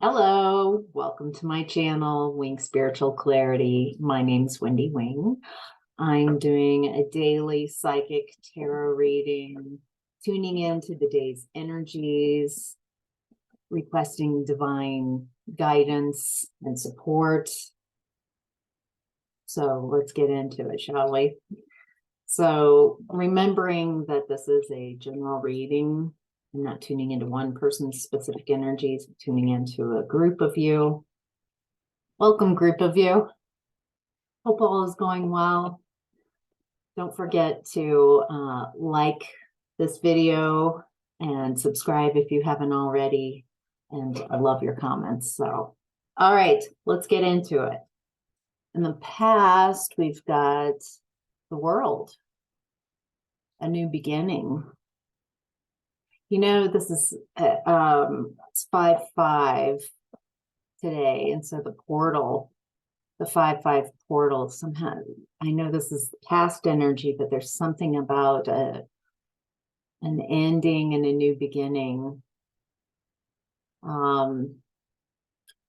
Hello, welcome to my channel, Wing Spiritual Clarity. My name's Wendy Wing. I'm doing a daily psychic tarot reading, tuning into the day's energies, requesting divine guidance and support. So let's get into it, shall we? So remembering that this is a general reading, I'm not tuning into one person's specific energies, I'm tuning into a group of you. Welcome, group of you. Hope all is going well. Don't forget to like this video and subscribe if you haven't already. And I love your comments. So, all right, let's get into it. In the past, we've got the world, a new beginning. You know, this is it's 5/5 today, and so the portal, the 5/5 portal, somehow I know this is past energy, but there's something about an ending and a new beginning.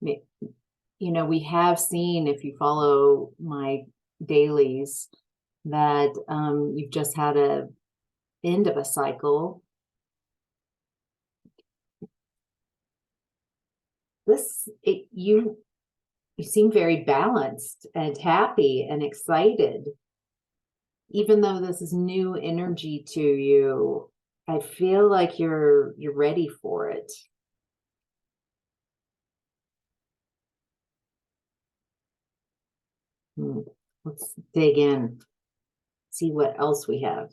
You know, we have seen, if you follow my dailies, that you've just had a end of a cycle. You seem very balanced and happy and excited. Even though this is new energy to you, I feel like you're ready for it. Let's dig in, see what else we have.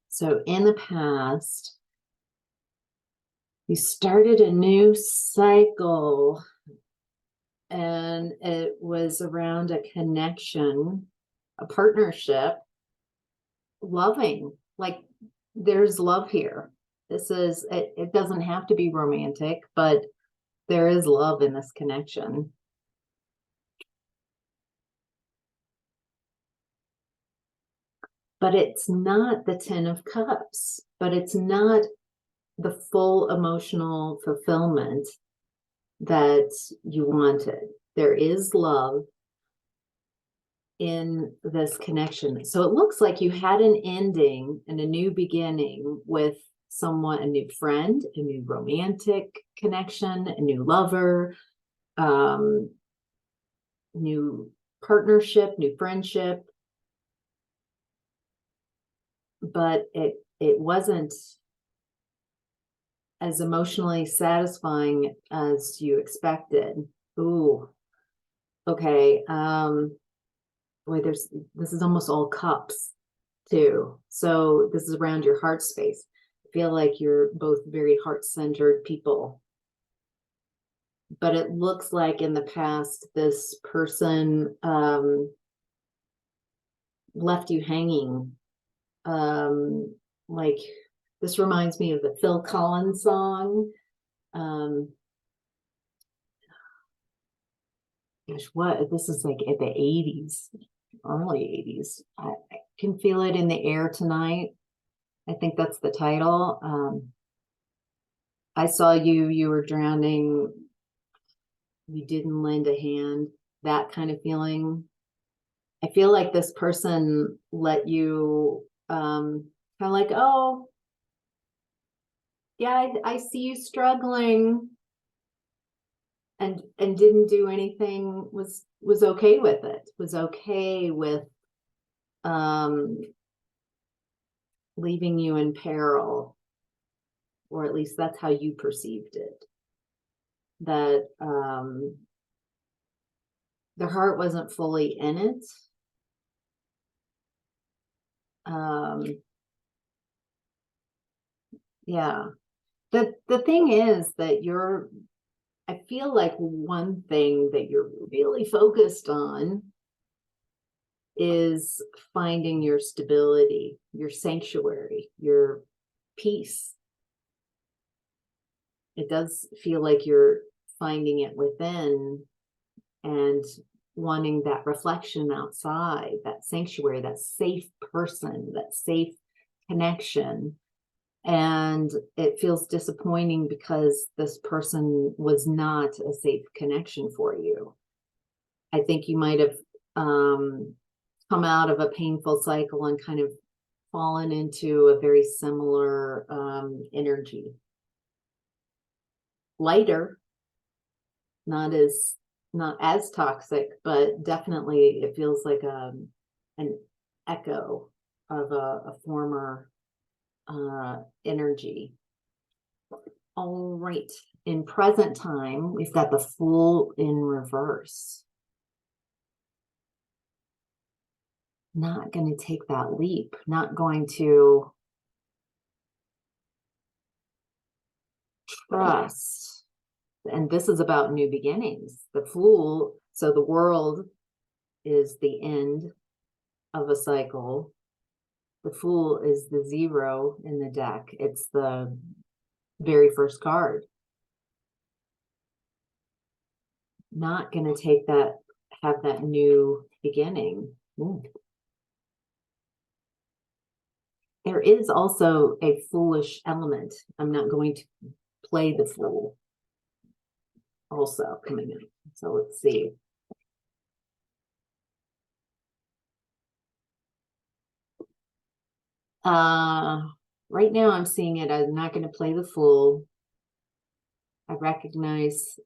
So in the past, you started a new cycle, and it was around a connection, a partnership, loving, like there's love here. This is, it doesn't have to be romantic, but there is love in this connection. But it's not the 10 of Cups, but it's not the full emotional fulfillment that you wanted. There is love in this connection. So it looks like you had an ending and a new beginning with someone, a new friend, a new romantic connection, a new lover, new partnership, new friendship. But it wasn't as emotionally satisfying as you expected. Ooh, okay. Boy, this is almost all cups too. So this is around your heart space. I feel like you're both very heart-centered people. But it looks like in the past, this person left you hanging. Like, this reminds me of the Phil Collins song. Gosh, what? This is like at the 80s, early 80s. I can feel it in the air tonight. I think that's the title. I saw you were drowning. You didn't lend a hand. That kind of feeling. I feel like this person let you kind of like, oh, yeah, I see you struggling, and didn't do anything, was okay with it, was okay with leaving you in peril, or at least that's how you perceived it. That their heart wasn't fully in it. Yeah. The thing is that I feel like one thing that you're really focused on is finding your stability, your sanctuary, your peace. It does feel like you're finding it within and wanting that reflection outside, that sanctuary, that safe person, that safe connection. And it feels disappointing because this person was not a safe connection for you. I think you might have come out of a painful cycle and kind of fallen into a very similar energy. Lighter, not as toxic, but definitely it feels like an echo of a former energy. All right, in present time, we've got the Fool in reverse. Not going to take that leap, not going to trust. And this is about new beginnings. The Fool, so the world is the end of a cycle. The Fool is the 0 in the deck. It's the very first card. Not going to take that, have that new beginning. Ooh. There is also a foolish element. I'm not going to play the Fool also coming in. So let's see. Right now I'm seeing it. I'm not going to play the Fool. I recognize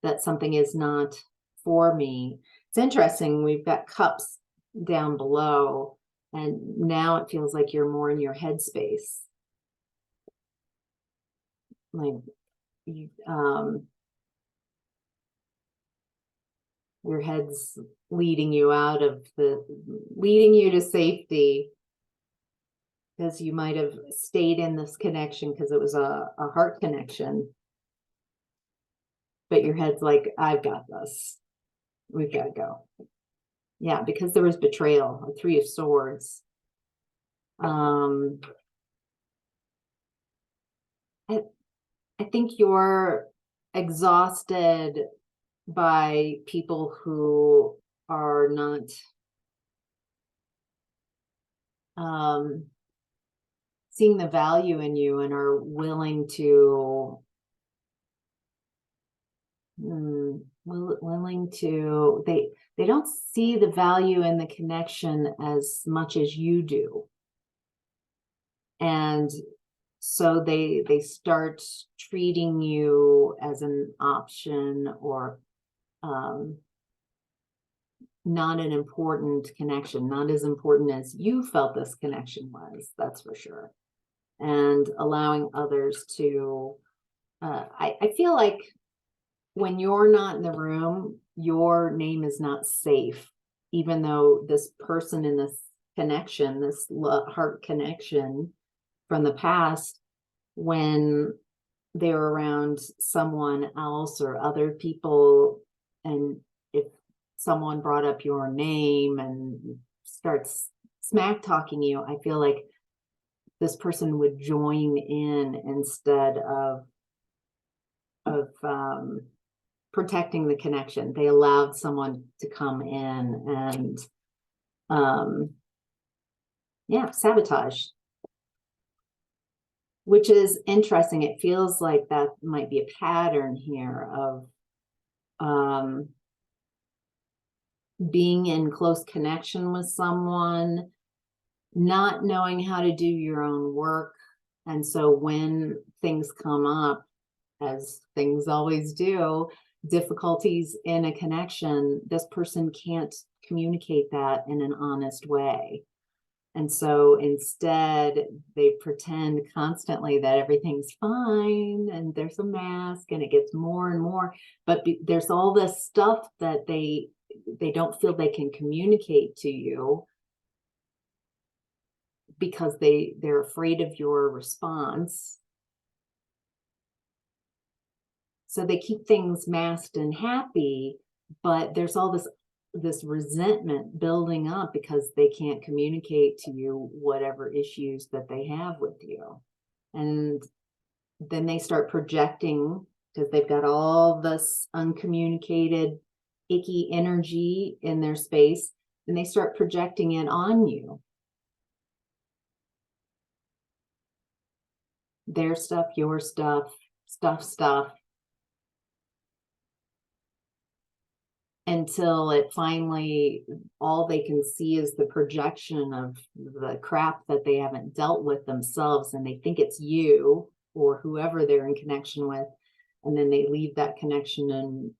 that something is not for me. It's interesting. We've got cups down below, and now it feels like you're more in your headspace. Like your head's leading you to safety, because you might have stayed in this connection because it was a heart connection, but your head's like, I've got this, we've got to go. Yeah, because there was betrayal, a 3 of Swords. I think you're exhausted by people who are not seeing the value in you and are willing to they don't see the value in the connection as much as you do, and so they start treating you as an option, or not an important connection, not as important as you felt this connection was, that's for sure. And allowing others to I feel like when you're not in the room, your name is not safe, even though this person in this connection, this heart connection from the past, when they're around someone else or other people, and if someone brought up your name and starts smack talking you, I feel like this person would join in instead of protecting the connection. They allowed someone to come in and sabotage, which is interesting. It feels like that might be a pattern here of being in close connection with someone, not knowing how to do your own work. And so when things come up, as things always do, difficulties in a connection, this person can't communicate that in an honest way. And so instead, they pretend constantly that everything's fine and there's a mask, and it gets more and more. But there's all this stuff that they don't feel they can communicate to you because they're afraid of your response. So they keep things masked and happy, but there's all this resentment building up because they can't communicate to you whatever issues that they have with you. And then they start projecting, because they've got all this uncommunicated, icky energy in their space, and they start projecting it on you. their stuff, your stuff, stuff, until it finally, all they can see is the projection of the crap that they haven't dealt with themselves, and they think it's you or whoever they're in connection with, and then they leave that connection and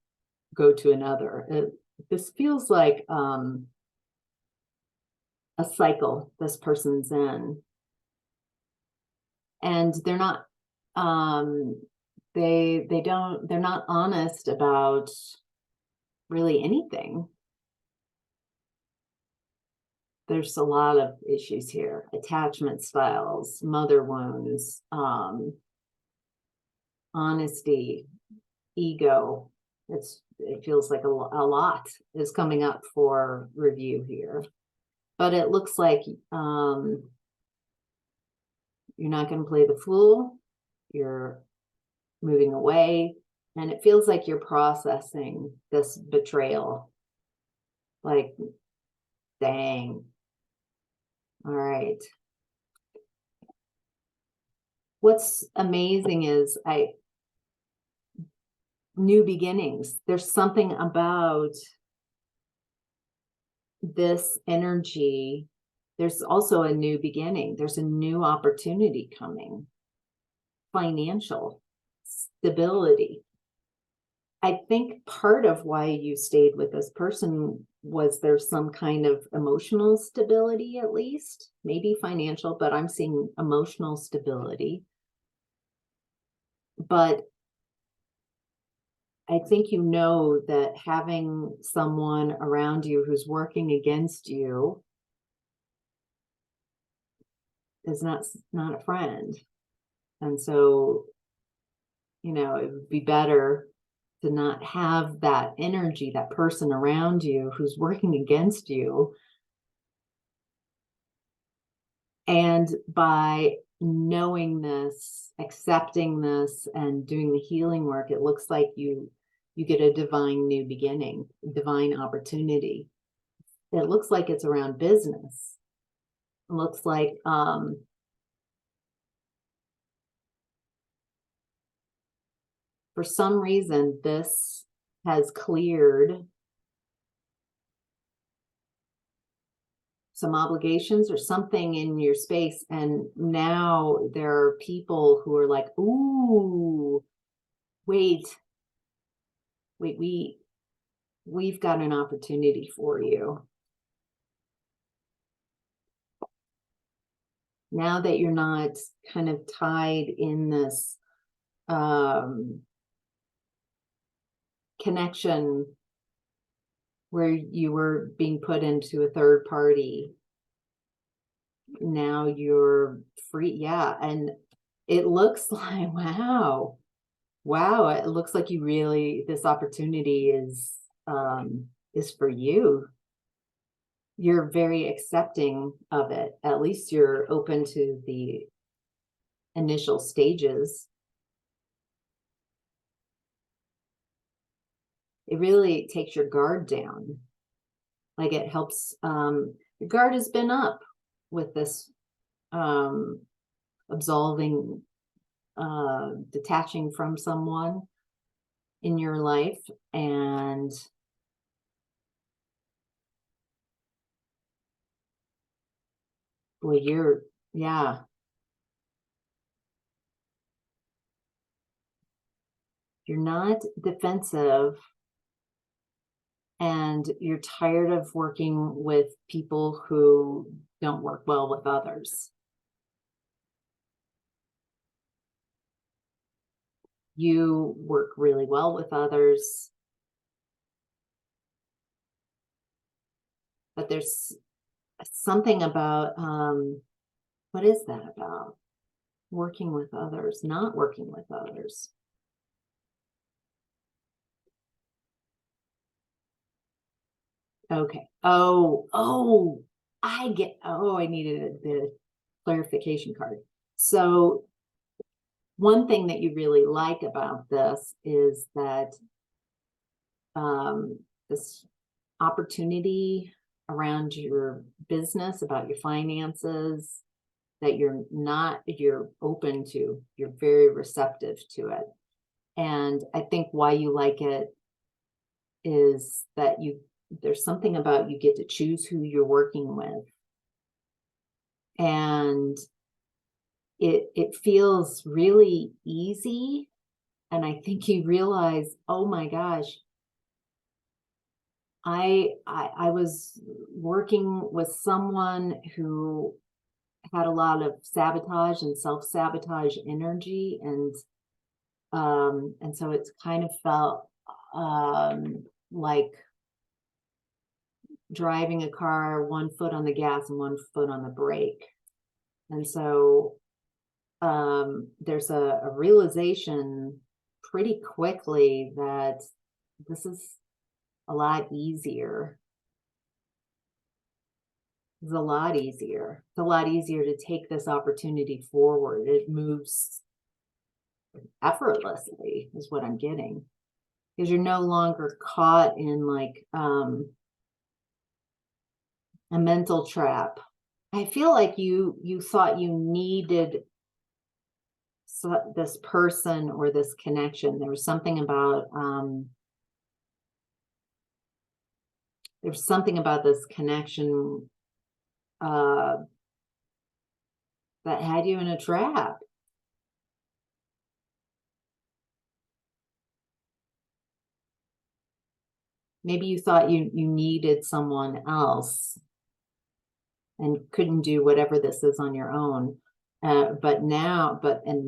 go to another. This feels like a cycle this person's in, and they're not they're not honest about really anything. There's a lot of issues here: attachment styles, mother wounds, honesty, ego. It feels like a lot is coming up for review here, but it looks like you're not going to play the fool. You're moving away, and it feels like you're processing this betrayal. Like, dang. All right. What's amazing is new beginnings. There's something about this energy. There's also a new beginning. There's a new opportunity coming. Financial stability. I think part of why you stayed with this person was there's some kind of emotional stability, at least, maybe financial, but I'm seeing emotional stability. But I think you know that having someone around you who's working against you is not a friend. And so, you know, it would be better to not have that energy, that person around you who's working against you. And by knowing this, accepting this, and doing the healing work, it looks like you get a divine new beginning, divine opportunity. It looks like it's around business. It looks like for some reason this has cleared some obligations or something in your space, and now there are people who are like, ooh, wait, we've got an opportunity for you. Now that you're not kind of tied in this connection where you were being put into a third party, now you're free. Yeah. And it looks like, wow, it looks like you really, this opportunity is for you. You're very accepting of it. At least you're open to the initial stages. It really takes your guard down. Like, it helps, your guard has been up with this absolving, detaching from someone in your life. And boy, yeah. You're not defensive, and you're tired of working with people who don't work well with others. You work really well with others, but there's something about, what is that about? Working with others, not working with others. Okay. I needed the clarification card. So one thing that you really like about this is that this opportunity around your business, about your finances, that you're open to, you're very receptive to it. And I think why you like it is that there's something about you get to choose who you're working with. And it feels really easy. And I think you realize, oh my gosh, I was working with someone who had a lot of sabotage and self-sabotage energy, and so it's kind of felt like driving a car, one foot on the gas and one foot on the brake. And so there's a realization pretty quickly that this is a lot easier. It's a lot easier. It's a lot easier to take this opportunity forward. It moves effortlessly, is what I'm getting. Because you're no longer caught in like a mental trap. I feel like you thought you needed this person or this connection. There was something about this connection that had you in a trap. Maybe you thought you needed someone else and couldn't do whatever this is on your own. And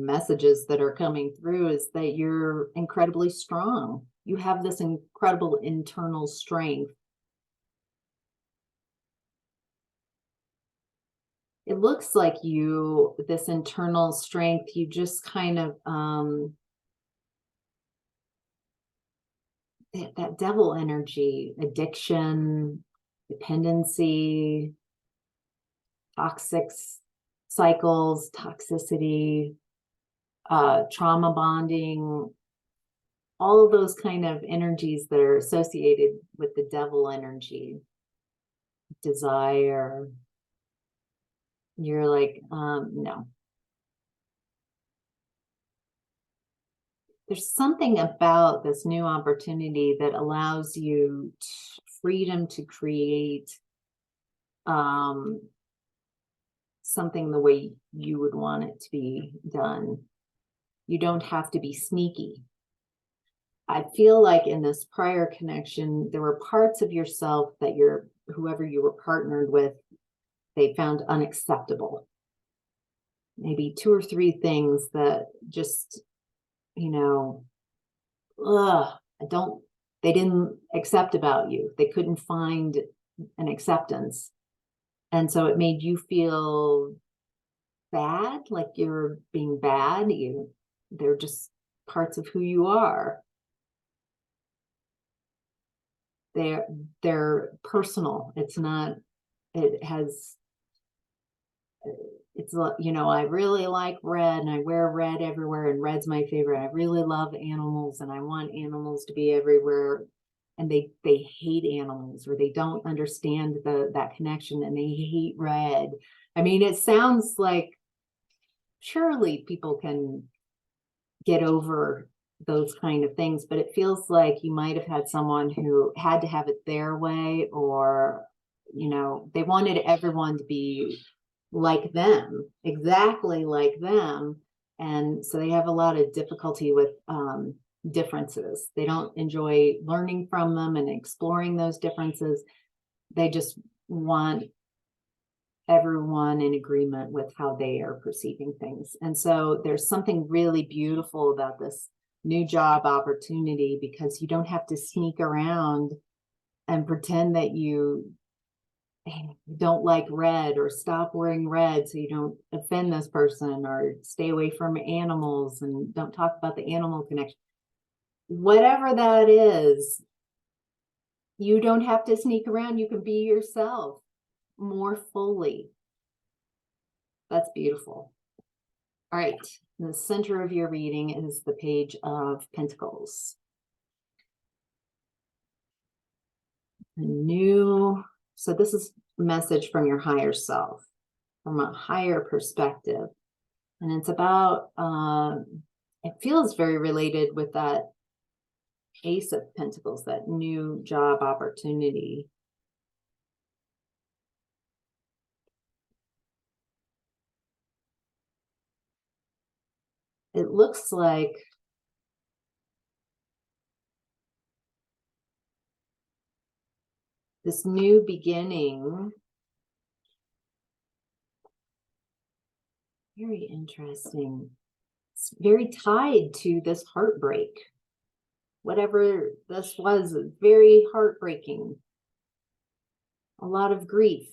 messages that are coming through is that you're incredibly strong. You have this incredible internal strength. It looks like this internal strength, you just kind of, that devil energy, addiction, dependency, toxic cycles, toxicity, trauma bonding, all of those kind of energies that are associated with the devil energy, desire. You're like, no. There's something about this new opportunity that allows you freedom to create something the way you would want it to be done. You don't have to be sneaky. I feel like in this prior connection, there were parts of yourself that whoever you were partnered with, they found unacceptable. Maybe 2 or 3 things that just, they didn't accept about you. They couldn't find an acceptance. And so it made you feel bad, like you're being bad. They're just parts of who you are. They're personal. It's I really like red and I wear red everywhere and red's my favorite. I really love animals and I want animals to be everywhere. And they hate animals, or they don't understand that connection, and they hate red. I mean, it sounds like surely people can get over those kind of things, but it feels like you might have had someone who had to have it their way, or they wanted everyone to be like them, exactly like them. And so they have a lot of difficulty with differences. They don't enjoy learning from them and exploring those differences. They just want everyone in agreement with how they are perceiving things. And so there's something really beautiful about this new job opportunity, because you don't have to sneak around and pretend that you don't like red, or stop wearing red so you don't offend this person, or stay away from animals and don't talk about the animal connection. Whatever that is, you don't have to sneak around. You can be yourself more fully. That's beautiful. All right, in the center of your reading is the Page of Pentacles. So this is a message from your higher self. from a higher perspective. And it's about, it feels very related with that Ace of Pentacles, that new job opportunity. It looks like this new beginning. Very interesting. It's very tied to this heartbreak. Whatever this was, very heartbreaking. A lot of grief.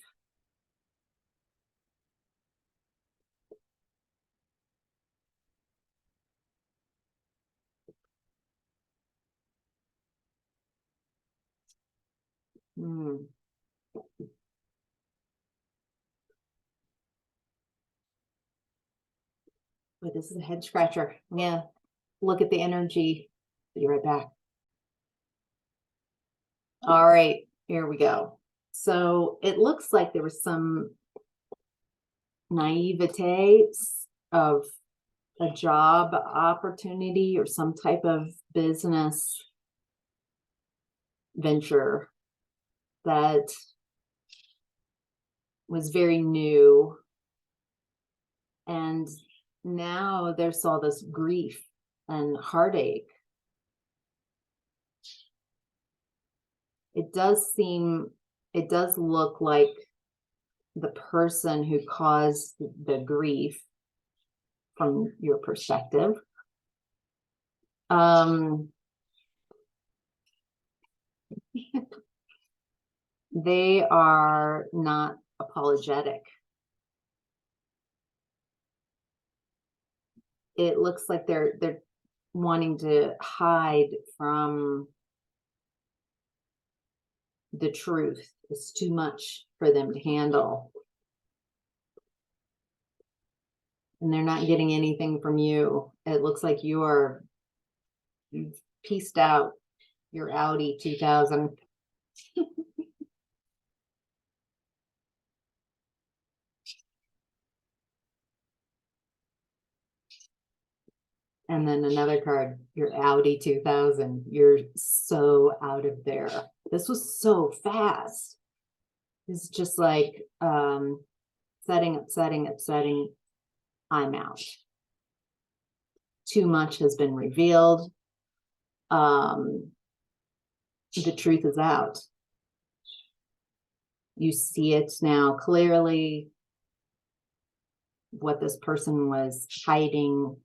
But this is a head scratcher. Yeah. Look at the energy. Be right back. All right, here we go. So it looks like there was some naivete of a job opportunity or some type of business venture that was very new. And now there's all this grief and heartache. It does look like the person who caused the grief, from your perspective, they are not apologetic. It looks like they're wanting to hide from the truth. It's too much for them to handle. And they're not getting anything from you. It looks like you've pieced out your Audi 2000. And then another card, your Audi 2000. You're so out of there. This was so fast. It's just like setting. I'm out. Too much has been revealed. The truth is out. You see it now clearly, what this person was hiding.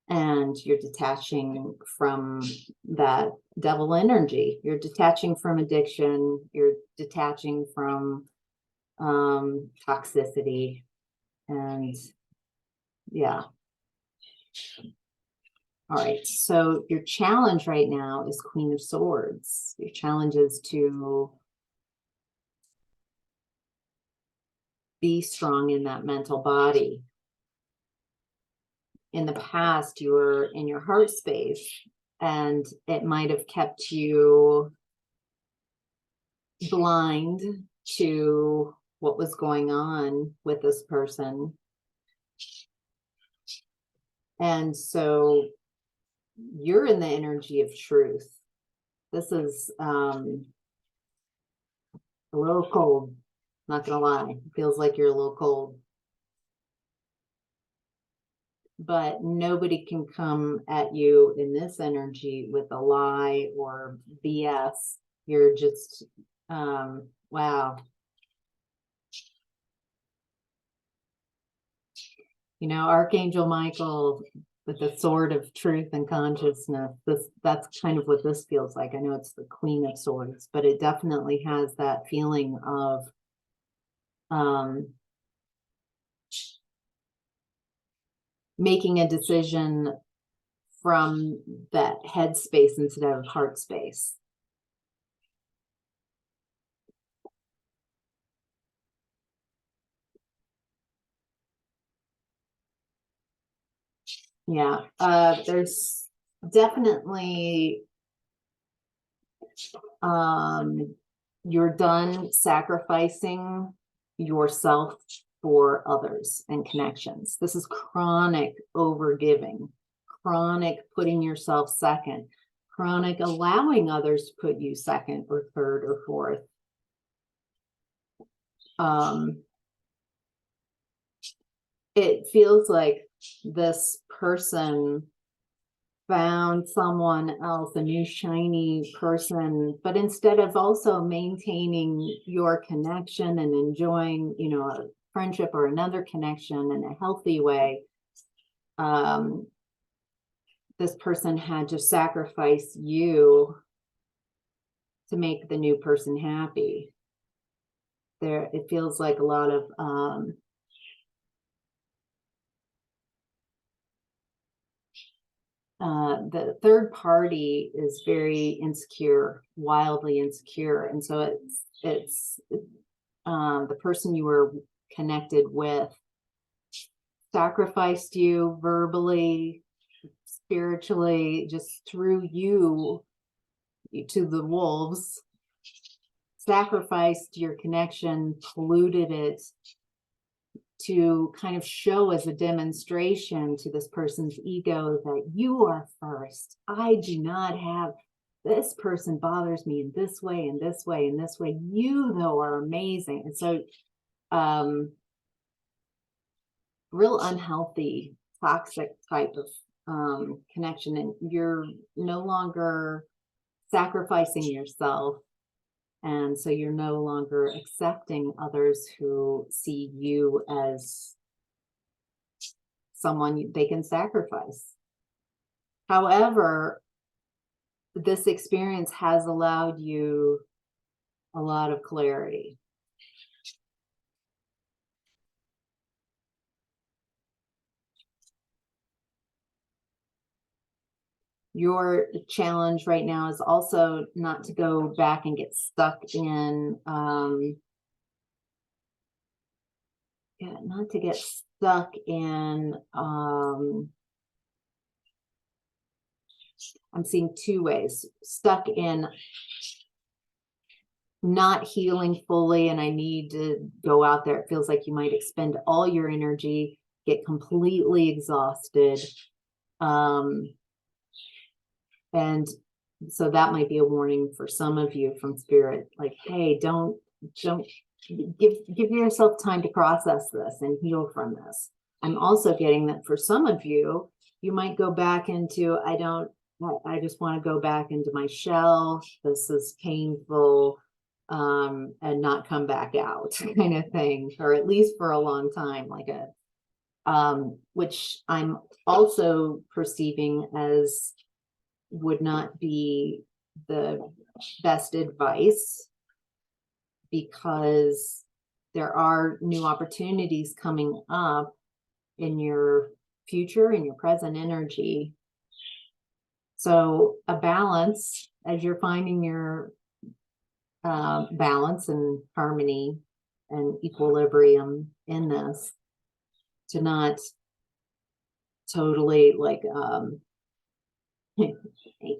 And you're detaching from that devil energy. You're detaching from addiction. You're detaching from toxicity. And yeah. All right. So your challenge right now is Queen of Swords. Your challenge is to be strong in that mental body. In the past, you were in your heart space, and it might have kept you blind to what was going on with this person. And so you're in the energy of truth. This is a little cold, not gonna lie. It feels like you're a little cold. But nobody can come at you in this energy with a lie or BS. You're just, wow. You know, Archangel Michael with the sword of truth and consciousness, that's kind of what this feels like. I know it's the Queen of Swords, but it definitely has that feeling of making a decision from that head space instead of heart space. Yeah, there's definitely you're done sacrificing yourself for others and connections. This is chronic overgiving, chronic putting yourself second, chronic allowing others to put you second or third or fourth. It feels like this person found someone else, a new shiny person, but instead of also maintaining your connection and enjoying, you know, a friendship or another connection in a healthy way, this person had to sacrifice you to make the new person happy. There, it feels like a lot of the third party is very insecure, wildly insecure, and so it's the person you were connected with sacrificed you verbally, spiritually, just threw you to the wolves, sacrificed your connection, polluted it, to kind of show as a demonstration to this person's ego that you are first. I do not have, this person bothers me in this way, in this way, in this way. You, though, are amazing. And so real unhealthy, toxic type of connection. And you're no longer sacrificing yourself. And so you're no longer accepting others who see you as someone they can sacrifice. However, this experience has allowed you a lot of clarity. Your challenge right now is also not to go back and get stuck in, not to get stuck in, I'm seeing two ways, stuck in not healing fully, and I need to go out there. It feels like you might expend all your energy, get completely exhausted. And so that might be a warning for some of you from spirit, like, hey, don't give yourself time to process this and heal from this. I'm also getting that for some of you, you might go back into, I just want to go back into my shell. This is painful, and not come back out kind of thing, or at least for a long time, like which I'm also perceiving as would not be the best advice, because there are new opportunities coming up in your future, in your present energy. So a balance, as you're finding your balance and harmony and equilibrium in this, to not totally like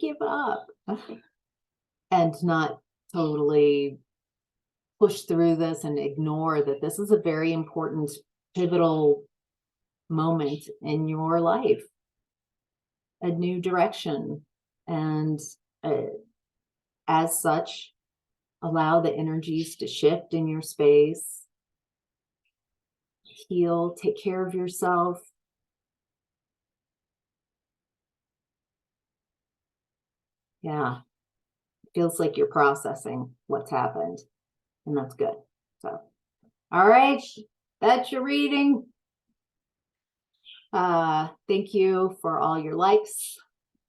give up and not totally push through this and ignore that this is a very important pivotal moment in your life, a new direction, and as such, allow the energies to shift in your space, heal, take care of yourself. Yeah, feels like you're processing what's happened, and that's good. So, all right, that's your reading. Thank you for all your likes,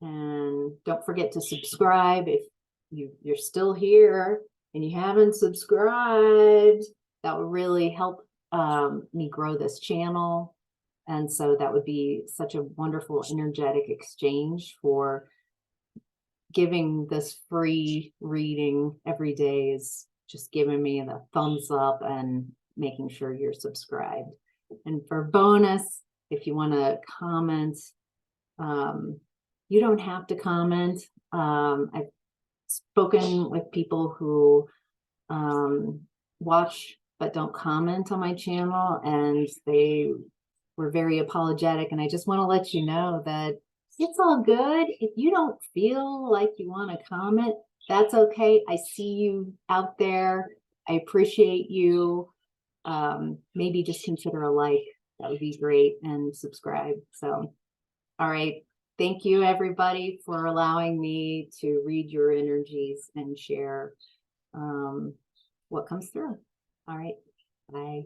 and don't forget to subscribe if you're still here and you haven't subscribed. That would really help me grow this channel, and so that would be such a wonderful energetic exchange for giving this free reading every day, is just giving me the thumbs up and making sure you're subscribed. And for bonus, if you want to comment, you don't have to comment. I've spoken with people who watch but don't comment on my channel, and they were very apologetic. And I just want to let you know that it's all good. If you don't feel like you want to comment, that's okay. I see you out there. I appreciate you. Maybe just consider a like. That would be great, and subscribe. So, all right. Thank you, everybody, for allowing me to read your energies and share what comes through. All right. Bye.